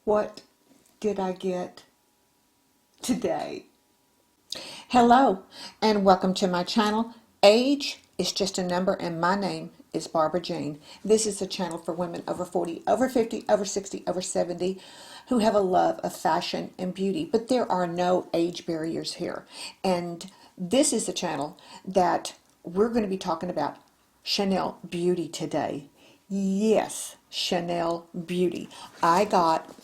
What did I get today? Hello, and welcome to my channel. Age is just a number, and my name is Barbara Jane. This is a channel for women over 40, over 50, over 60, over 70 who have a love of fashion and beauty, but there are no age barriers here. And this is a channel that we're going to be talking about Chanel Beauty today. Yes, Chanel Beauty. I got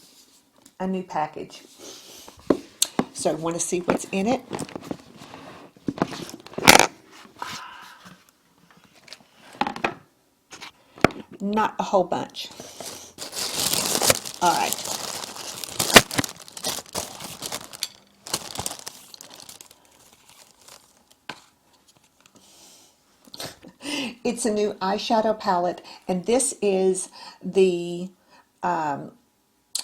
a new package. So I want to see what's in it. Not a whole bunch. All right. It's a new eyeshadow palette, and this is the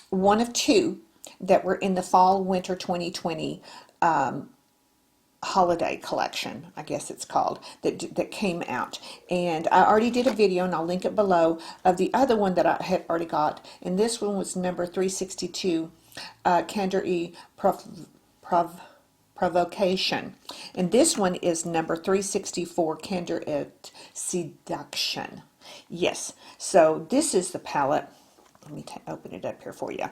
one of two that were in the fall winter 2020 holiday collection, I guess it's called, that came out. And I already did a video, and I'll link it below, of the other one that I had already got. And this one was number 362, Candeur Provocation. And this one is number 364, Candeur Seduction. Yes, so this is the palette. Let me open it up here for you.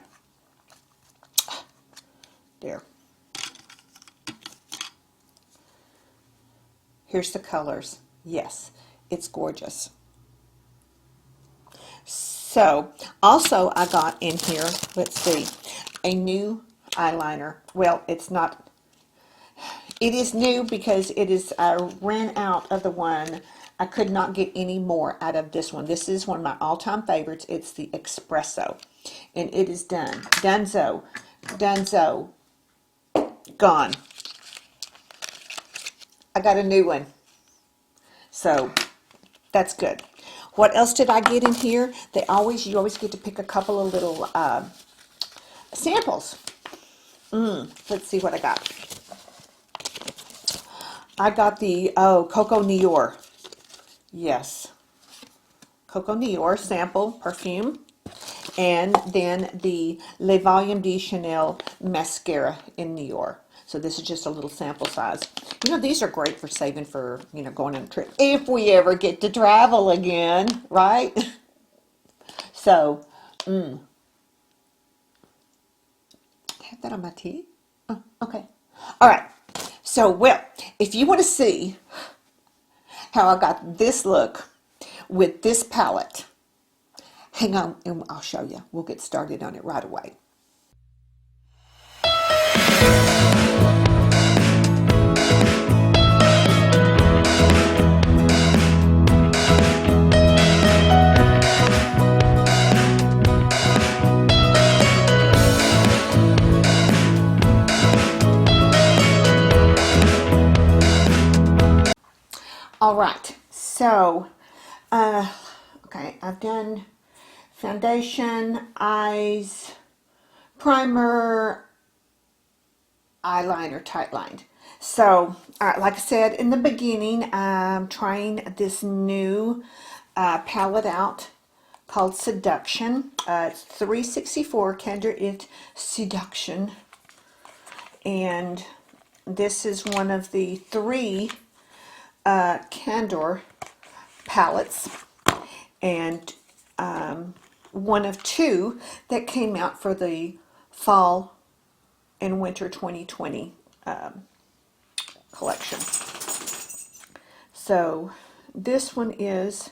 There. Here's the colors. Yes, it's gorgeous. So, also I got in here, let's see, a new eyeliner. Well, it's not, it is new because it is, I ran out of the one. I could not get any more out of this one. This is one of my all-time favorites. It's the Espresso. And it is done. Dunzo. Dunzo. Gone. I got a new one. So that's good. What else did I get in here? You always get to pick a couple of little samples. Let's see what I got. I got the Coco Nior. Yes, Coco Nior sample perfume, and then the Le Volume de Chanel mascara in Nior. So this is just a little sample size. You know, these are great for saving for, going on a trip. If we ever get to travel again, right? So, I have that on my teeth? Oh, okay. All right. So, well, if you want to see how I got this look with this palette, hang on and I'll show you. We'll get started on it right away. All right, so, okay, I've done foundation, eyes, primer, eyeliner, tight lined. So, like I said in the beginning, I'm trying this new palette out called Seduction. It's 364 Candeur Seduction. And this is one of the three Candeur palettes, and one of two that came out for the fall and winter 2020 collection. So this one is,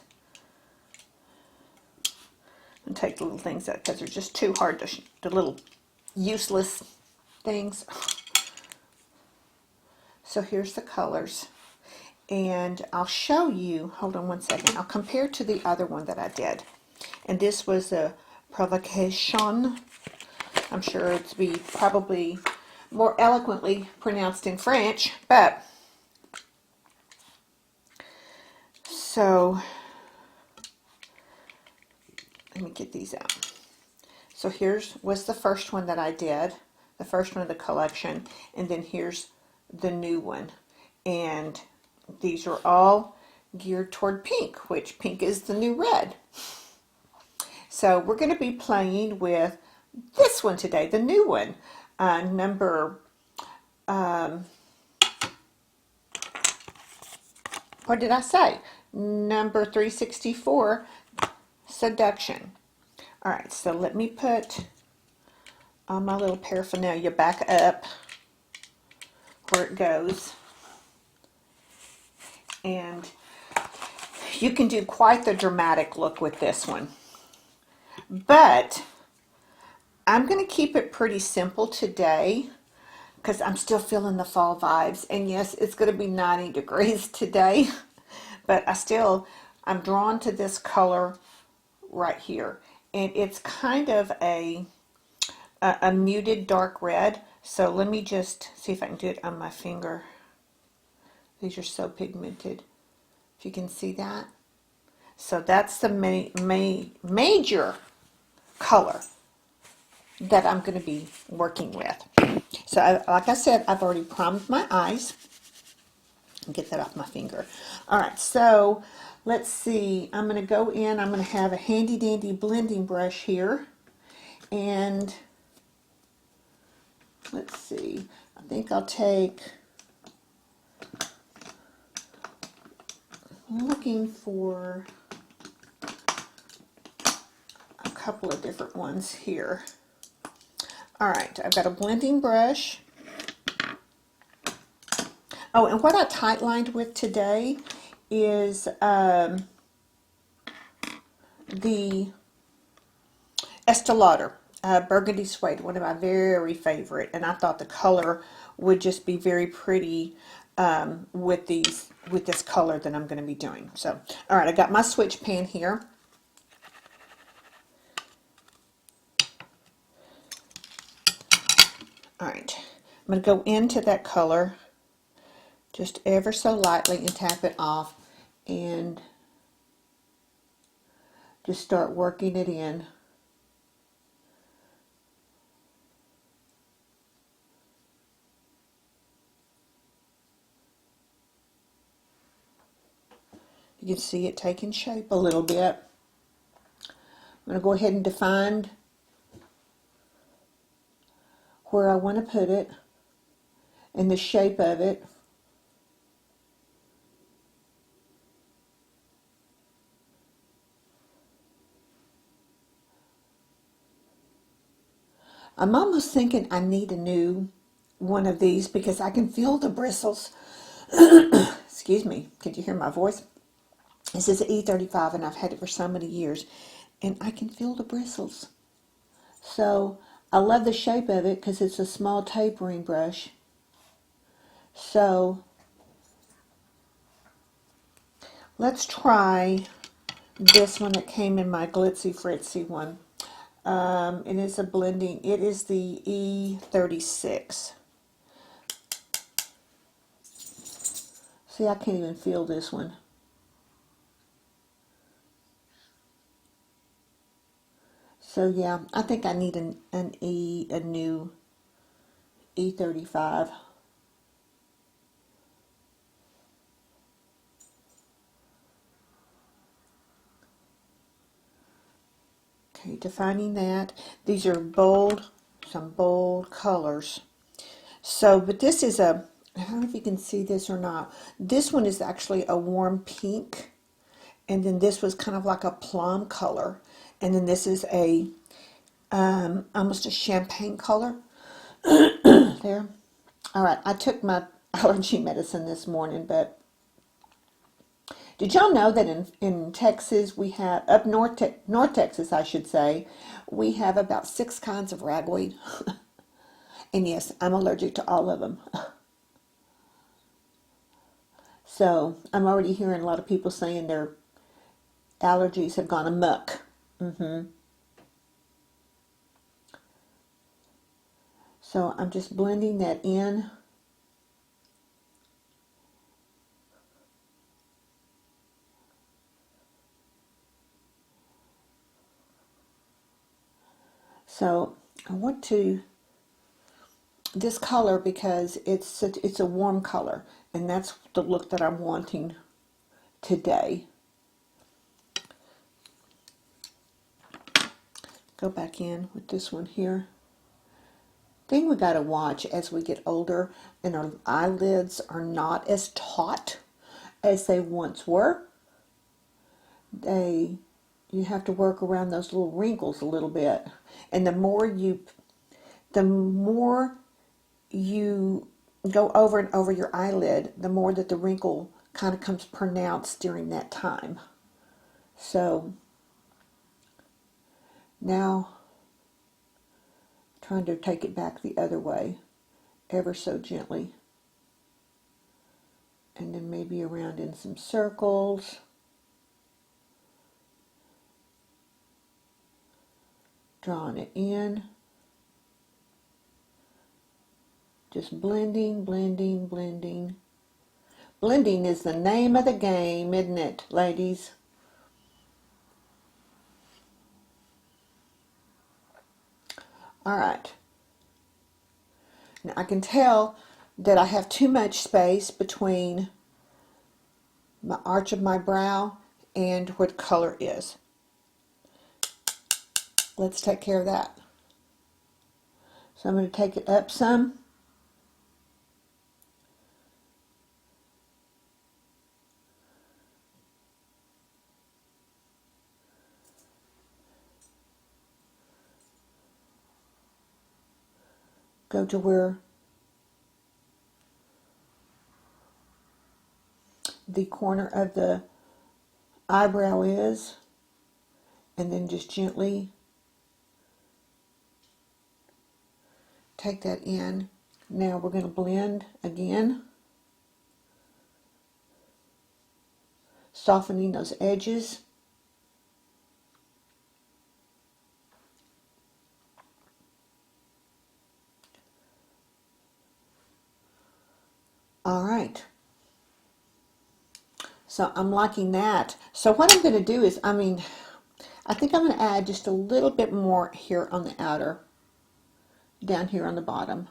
I'm going to take the little things out because they're just too hard to, the little useless things. So here's the colors. And I'll show you, hold on one second, I'll compare to the other one that I did. And this was a Provocation. I'm sure it's be probably more eloquently pronounced in French, but so let me get these out. So here's was the first one that I did, the first one of the collection, and then here's the new one. And these are all geared toward pink, which pink is the new red. So we're going to be playing with this one today, the new one, number, what did I say? Number 364, Seduction. All right, so let me put all my little paraphernalia back up where it goes. And you can do quite the dramatic look with this one. But I'm going to keep it pretty simple today because I'm still feeling the fall vibes. And yes, it's going to be 90 degrees today. But I'm drawn to this color right here. And it's kind of a muted dark red. So let me just see if I can do it on my finger. These are so pigmented. If you can see that. So that's the major color that I'm going to be working with. So like I said, I've already primed my eyes. Get that off my finger. All right, so let's see. I'm going to go in. I'm going to have a handy dandy blending brush here. And let's see. I think I'll take, I'm looking for a couple of different ones here. All right, I've got a blending brush. Oh, and what I tight lined with today is the Estee Lauder Burgundy Suede, one of my very favorite, and I thought the color would just be very pretty with this color that I'm going to be doing. So, all right, I got my switch pan here. All right, I'm going to go into that color just ever so lightly and tap it off and just start working it in. You can see it taking shape a little bit. I'm going to go ahead and define where I want to put it and the shape of it. I'm almost thinking I need a new one of these because I can feel the bristles. Excuse me, can you hear my voice? This is an E35 and I've had it for so many years and I can feel the bristles. So I love the shape of it because it's a small tapering brush. So let's try this one that came in my glitzy fritzy one. And it's a blending. It is the E36. See, I can't even feel this one. So yeah, I think I need a new E35. Okay, defining that. These are some bold colors. So, but this is I don't know if you can see this or not. This one is actually a warm pink. And then this was kind of like a plum color. And then this is a almost a champagne color. There. All right, I took my allergy medicine this morning, but did y'all know that in Texas we have, up North Texas I should say, we have about 6 kinds of ragweed. And yes, I'm allergic to all of them. So I'm already hearing a lot of people saying their allergies have gone amok. So I'm just blending that in. So I want this color because it's a warm color, and that's the look that I'm wanting today. Go back in with this one here. Thing we got to watch as we get older and our eyelids are not as taut as they once were. You have to work around those little wrinkles a little bit. And the more you go over and over your eyelid, the more that the wrinkle kind of comes pronounced during that time. So now trying to take it back the other way ever so gently, and then maybe around in some circles. Drawing it in, just blending, blending, blending. Blending is the name of the game, isn't it, ladies? All right. Now I can tell that I have too much space between my arch of my brow and where the color is. Let's take care of that. So I'm going to take it up some. Go to where the corner of the eyebrow is, and then just gently take that in. Now we're going to blend again, softening those edges. All right. So I'm liking that. So what I'm going to do is, I think I'm going to add just a little bit more here on the outer, down here on the bottom.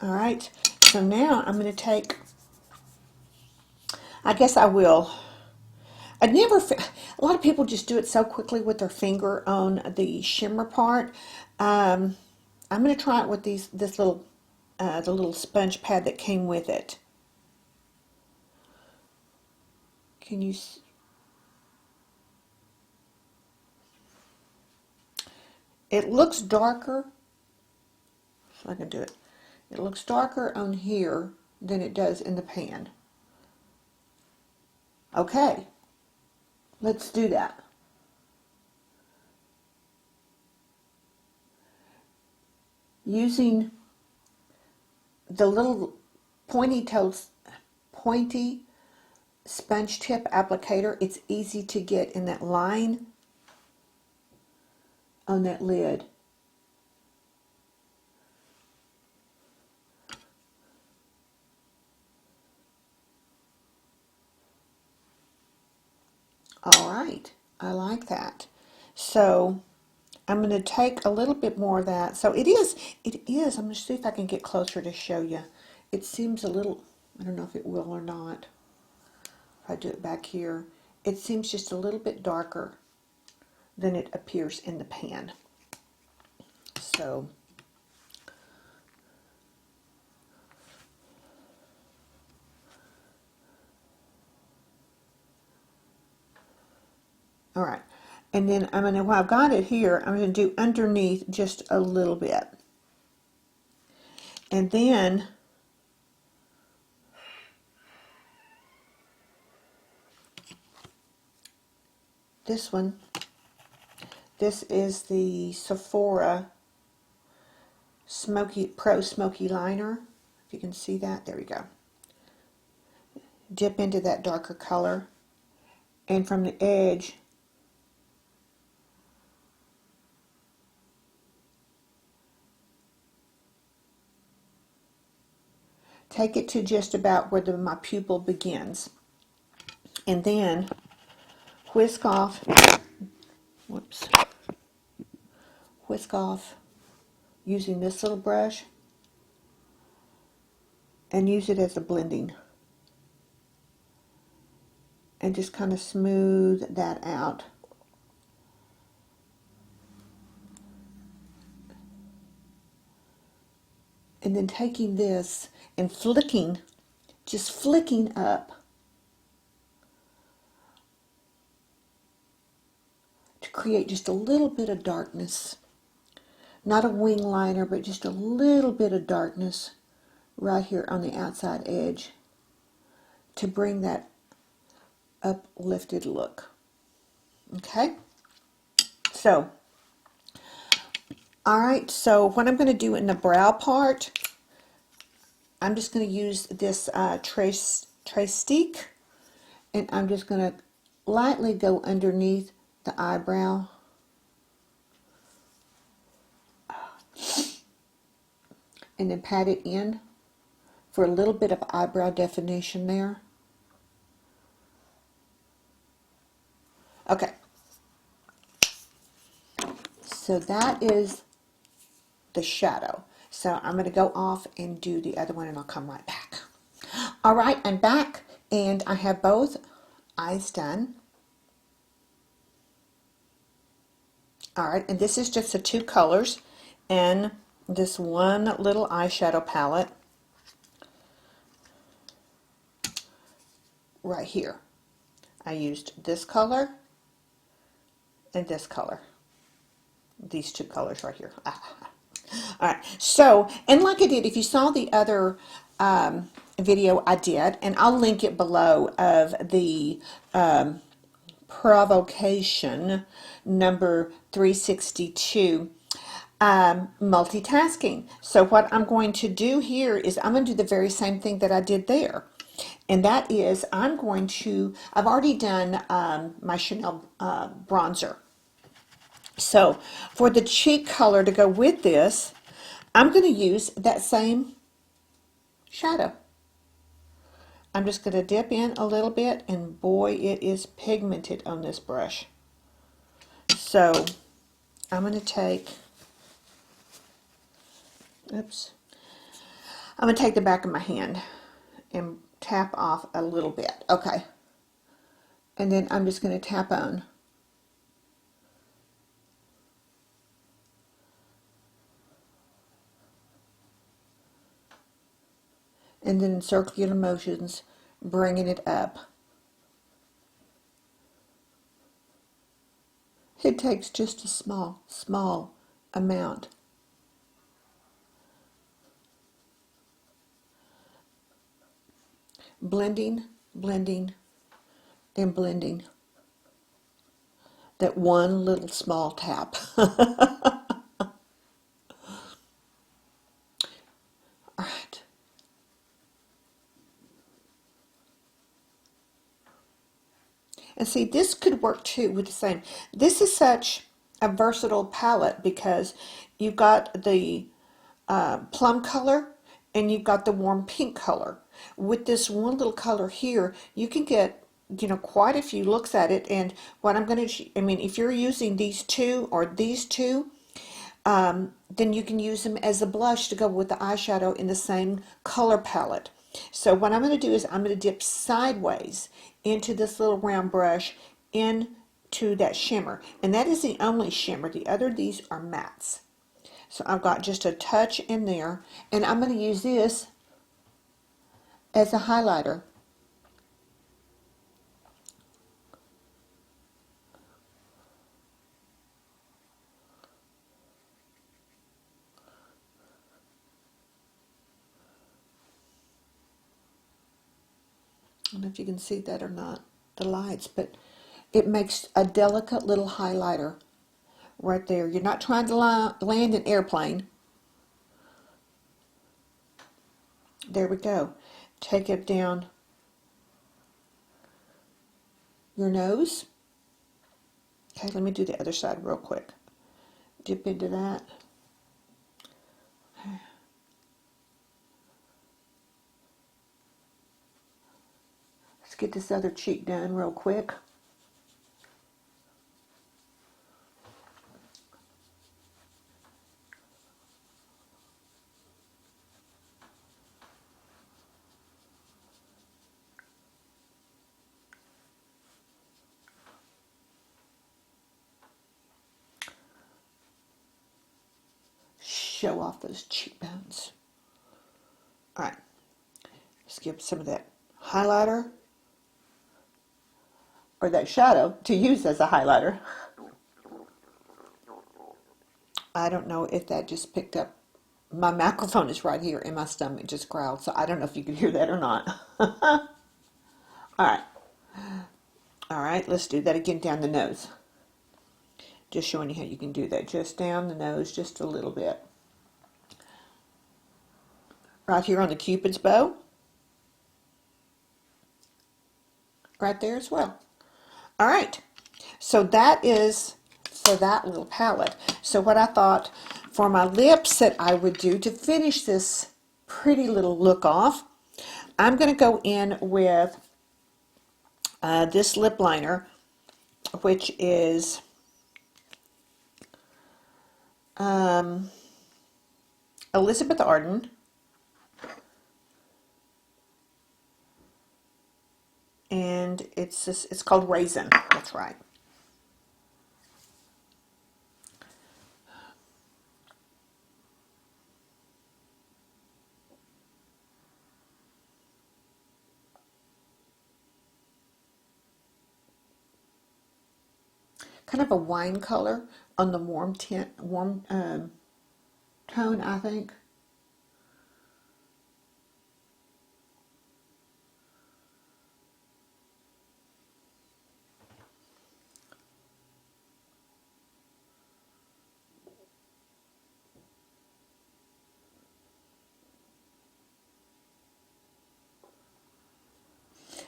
All right. So now I'm going to take, I guess I will. A lot of people just do it so quickly with their finger on the shimmer part. I'm going to try it with the little sponge pad that came with it. Can you see? It looks darker, if I can do it. It looks darker on here than it does in the pan. Okay, let's do that. Using the little pointy sponge tip applicator, it's easy to get in that line on that lid. All right, I like that. So I'm going to take a little bit more of that. So it is, I'm going to see if I can get closer to show you. It seems a little, I don't know if it will or not. If I do it back here, it seems just a little bit darker than it appears in the pan. So all right, and then I'm going to, while I've got it here, I'm going to do underneath just a little bit. And then this one, this is the Sephora Pro Smoky Liner. If you can see that, there we go. Dip into that darker color, and from the edge, take it to just about where my pupil begins, and then whisk off whisk off using this little brush and use it as a blending. And just kind of smooth that out. And then taking this and flicking, just flicking up to create just a little bit of darkness. Not a wing liner, but just a little bit of darkness right here on the outside edge to bring that uplifted look. Okay? So, all right, so what I'm going to do in the brow part, I'm just going to use this trace stick, and I'm just going to lightly go underneath the eyebrow. And then pat it in for a little bit of eyebrow definition there. Okay. So that is the shadow. So I'm going to go off and do the other one, and I'll come right back. All right, I'm back, and I have both eyes done. All right, and this is just the two colors in this one little eyeshadow palette right here. I used this color and this color. These two colors right here. All right, so, and like I did, if you saw the other video I did, and I'll link it below, of the provocation number 362, multitasking. So what I'm going to do here is I'm going to do the very same thing that I did there. And that is, I've already done my Chanel bronzer. So for the cheek color to go with this, I'm going to use that same shadow. I'm just going to dip in a little bit, and boy, it is pigmented on this brush. So I'm going to take, I'm going to take the back of my hand and tap off a little bit. Okay. And then I'm just going to tap on. And then in circular motions, bringing it up. It takes just a small amount. Blending, blending, and blending. That one little small tap. All right. And see, this could work too with the same. This is such a versatile palette because you've got the plum color and you've got the warm pink color. With this one little color here, you can get, quite a few looks at it. And what I'm going to, if you're using these two or these two, then you can use them as a blush to go with the eyeshadow in the same color palette. So what I'm going to do is I'm going to dip sideways into this little round brush into that shimmer. And that is the only shimmer. The other, these are mattes. So I've got just a touch in there. And I'm going to use this as a highlighter. I don't know if you can see that or not, the lights, but it makes a delicate little highlighter right there. You're not trying to land an airplane. There we go. Take it down your nose. Okay, let me do the other side real quick. Dip into that. Let's get this other cheek done real quick. show off those cheekbones. All right, let's give some of that highlighter, or that shadow, to use as a highlighter. I don't know if that just picked up. My microphone is right here and my stomach just growled, so I don't know if you could hear that or not. All right. All right, let's do that again down the nose. Just showing you how you can do that. Just down the nose, just a little bit. Right here on the Cupid's bow. Right there as well. All right. So that is for that little palette. So what I thought for my lips that I would do to finish this pretty little look off, I'm going to go in with this lip liner, which is Elizabeth Arden, and it's called Raisin. That's right. Kind of a wine color on the warm tone, I think.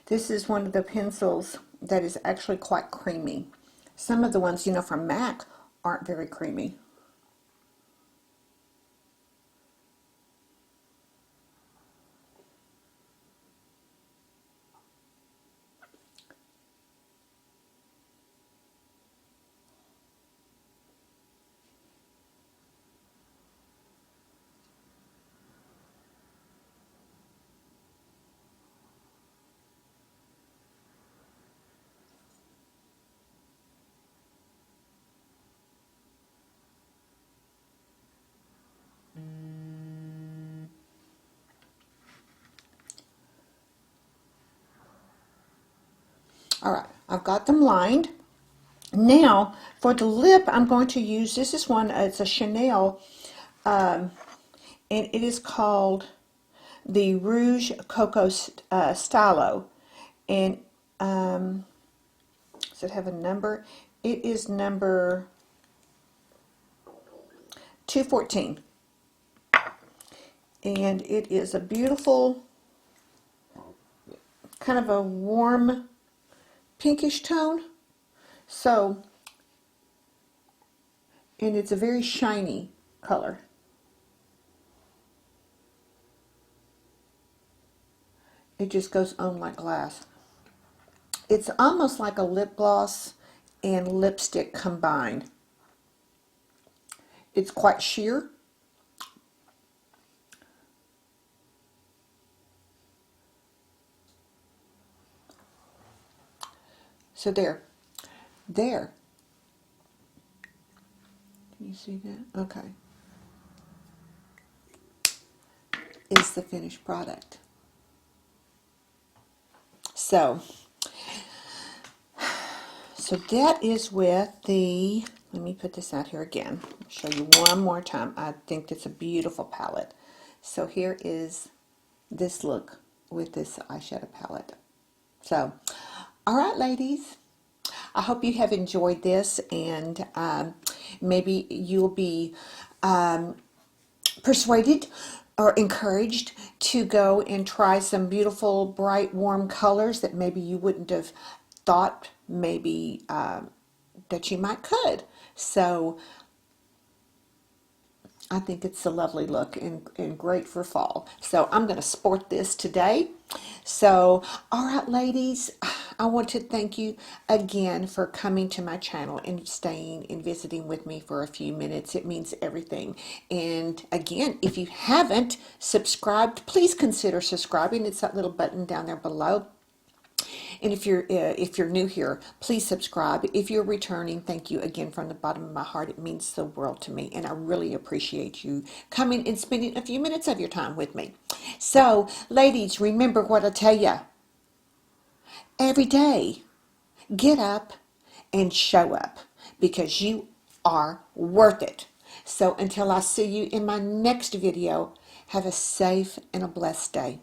This is one of the pencils that is actually quite creamy. Some of the ones, you know, from MAC aren't very creamy. All right, I've got them lined. Now, for the lip, I'm going to use, this is one, it's a Chanel, and it is called the Rouge Coco Stylo. And does it have a number? It is number 214. And it is a beautiful, kind of a warm pinkish tone. So, and it's a very shiny color. It just goes on like glass. It's almost like a lip gloss and lipstick combined. It's quite sheer. So there. Can you see that? Okay. Is the finished product. So that is with the, let me put this out here again. I'll show you one more time. I think that's a beautiful palette. So here is this look with this eyeshadow palette. So, all right, ladies. I hope you have enjoyed this, and maybe you'll be persuaded or encouraged to go and try some beautiful, bright, warm colors that maybe you wouldn't have thought maybe that you might could. So I think it's a lovely look and great for fall. So I'm going to sport this today. So, all right, ladies, I want to thank you again for coming to my channel and staying and visiting with me for a few minutes. It means everything. And again, if you haven't subscribed, please consider subscribing. It's that little button down there below. And if you're new here, please subscribe. If you're returning, thank you again from the bottom of my heart. It means the world to me, and I really appreciate you coming and spending a few minutes of your time with me. So, ladies, remember what I tell you every day. Get up and show up because you are worth it. So until I see you in my next video, have a safe and a blessed day.